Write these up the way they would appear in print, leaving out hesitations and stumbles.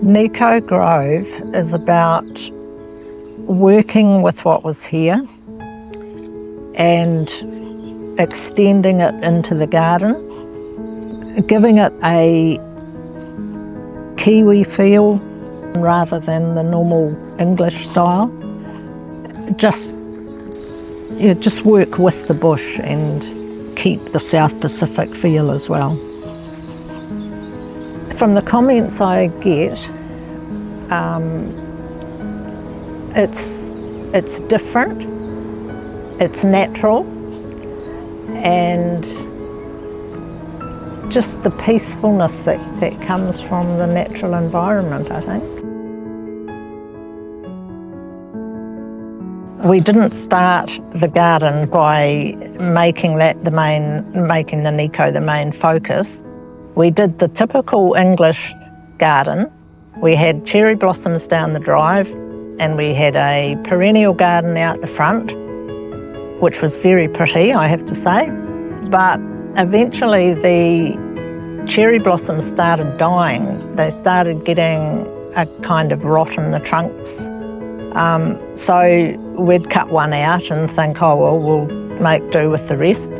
Nikau Grove is about working with what was here and extending it into the garden, giving it a Kiwi feel rather than the normal English style. Just work with the bush and keep the South Pacific feel as well. From the comments I get, it's different, it's natural, and just the peacefulness that comes from the natural environment, I think. We didn't start the garden by making the Nikau the main focus. We did the typical English garden. We had cherry blossoms down the drive, and we had a perennial garden out the front, which was very pretty, I have to say. But eventually the cherry blossoms started dying. They started getting a kind of rot in the trunks. So we'd cut one out and think, oh, well, we'll make do with the rest.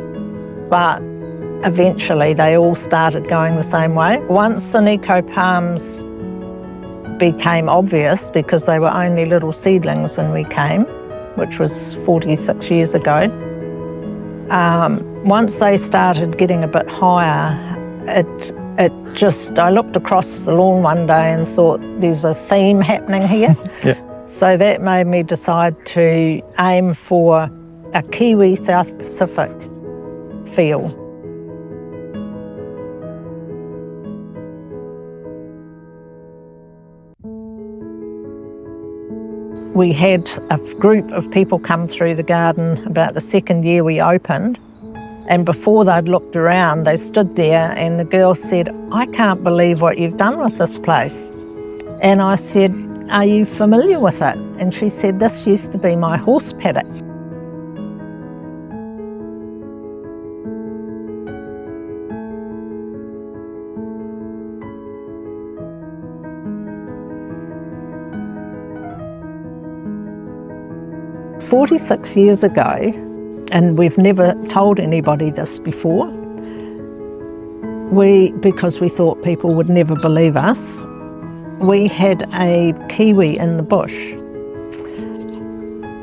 But eventually they all started going the same way. Once the Nikau palms became obvious, because they were only little seedlings when we came, which was 46 years ago, once they started getting a bit higher, I looked across the lawn one day and thought, there's a theme happening here. Yeah. So that made me decide to aim for a Kiwi South Pacific feel. We had a group of people come through the garden about the second year we opened, and before they'd looked around, they stood there and the girl said, I can't believe what you've done with this place. And I said, are you familiar with it? And she said, this used to be my horse paddock. "46 years ago, and we've never told anybody this before, because we thought people would never believe us, we had a Kiwi in the bush.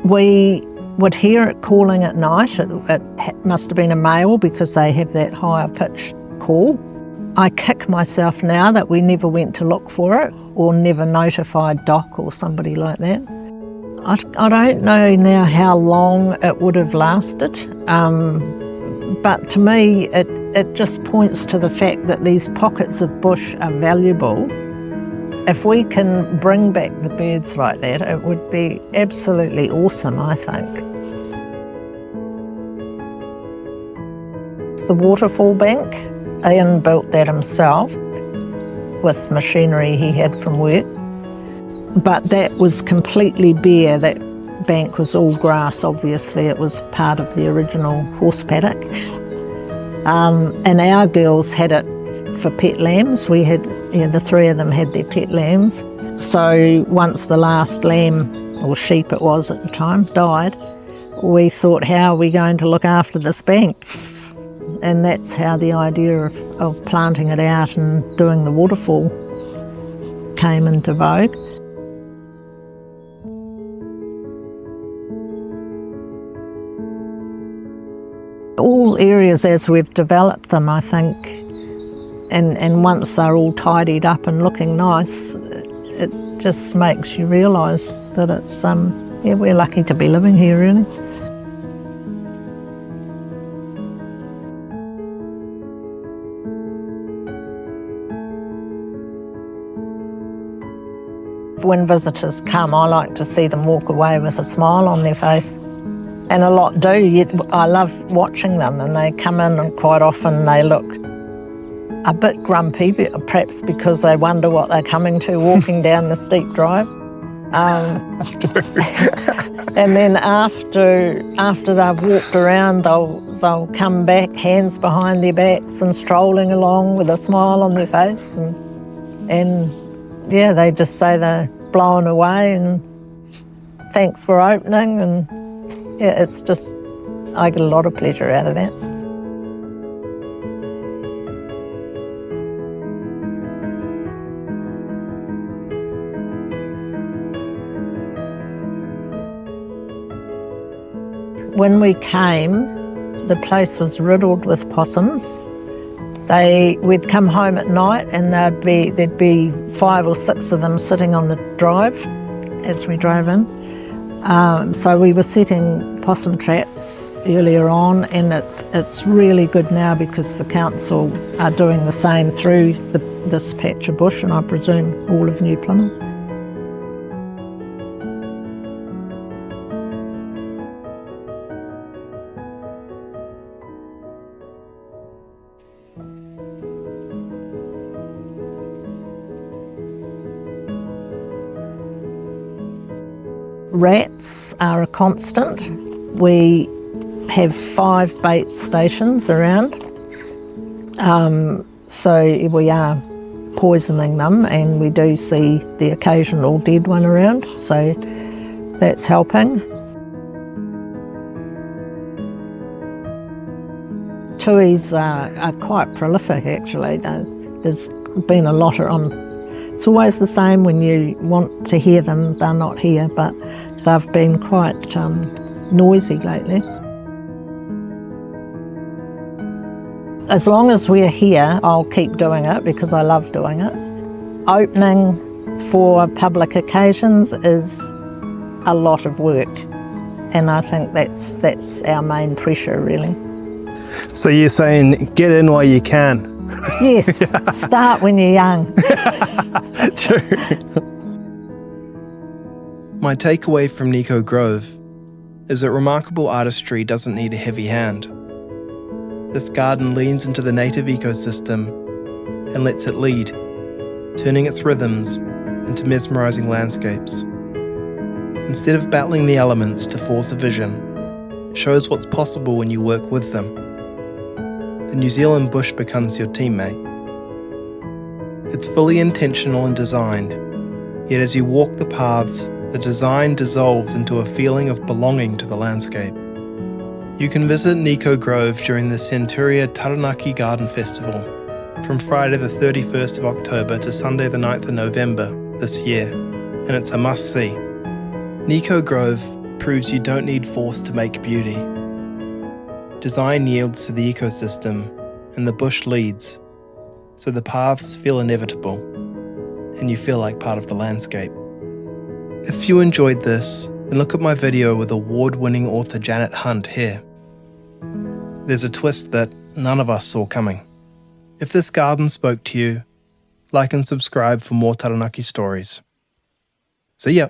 We would hear it calling at night. It must have been a male because they have that higher pitched call. I kick myself now that we never went to look for it or never notified Doc or somebody like that. I don't know now how long it would have lasted, but to me it just points to the fact that these pockets of bush are valuable. If we can bring back the birds like that, it would be absolutely awesome, I think. The Waterfall bank, Ian built that himself with machinery he had from work, but that was completely bare. That bank was all grass, obviously. It was part of the original horse paddock. And our girls had it for pet lambs. We had, the three of them had their pet lambs. So once the last lamb, or sheep it was at the time, died, we thought, how are we going to look after this bank? And that's how the idea of planting it out and doing the waterfall came into vogue. All areas as we've developed them, I think, and once they're all tidied up and looking nice, it just makes you realise that it's, we're lucky to be living here, really. When visitors come, I like to see them walk away with a smile on their face. And a lot do. I love watching them, and they come in and quite often they look a bit grumpy, perhaps because they wonder what they're coming to walking down the steep drive. And then after they've walked around, they'll come back, hands behind their backs and strolling along with a smile on their face. And yeah, they just say they're blown away and thanks for opening. And yeah, it's just, I get a lot of pleasure out of that. When we came, the place was riddled with possums. We'd come home at night and there'd be 5 or 6 of them sitting on the drive as we drove in. So we were setting possum traps earlier on, and it's really good now because the council are doing the same through this patch of bush, and I presume all of New Plymouth. Rats are a constant. We have 5 bait stations around, so we are poisoning them, and we do see the occasional dead one around, so that's helping. Tuis are quite prolific actually. There's been a lot of It's always the same when you want to hear them, they're not here, but they've been quite noisy lately. As long as we're here, I'll keep doing it because I love doing it. Opening for public occasions is a lot of work, and I think that's our main pressure really. So you're saying get in while you can? Yes, start when you're young. True. My takeaway from Nikau Grove is that remarkable artistry doesn't need a heavy hand. This garden leans into the native ecosystem and lets it lead, turning its rhythms into mesmerising landscapes. Instead of battling the elements to force a vision, it shows what's possible when you work with them. The New Zealand bush becomes your teammate. It's fully intentional and designed, yet as you walk the paths, the design dissolves into a feeling of belonging to the landscape. You can visit Nikau Grove during the Centuria Taranaki Garden Festival from Friday the 31st of October to Sunday the 9th of November this year, and it's a must-see. Nikau Grove proves you don't need force to make beauty. Design yields to the ecosystem, and the bush leads, so the paths feel inevitable, and you feel like part of the landscape. If you enjoyed this, then look at my video with award-winning author Janet Hunt here. There's a twist that none of us saw coming. If this garden spoke to you, like and subscribe for more Taranaki stories. See ya!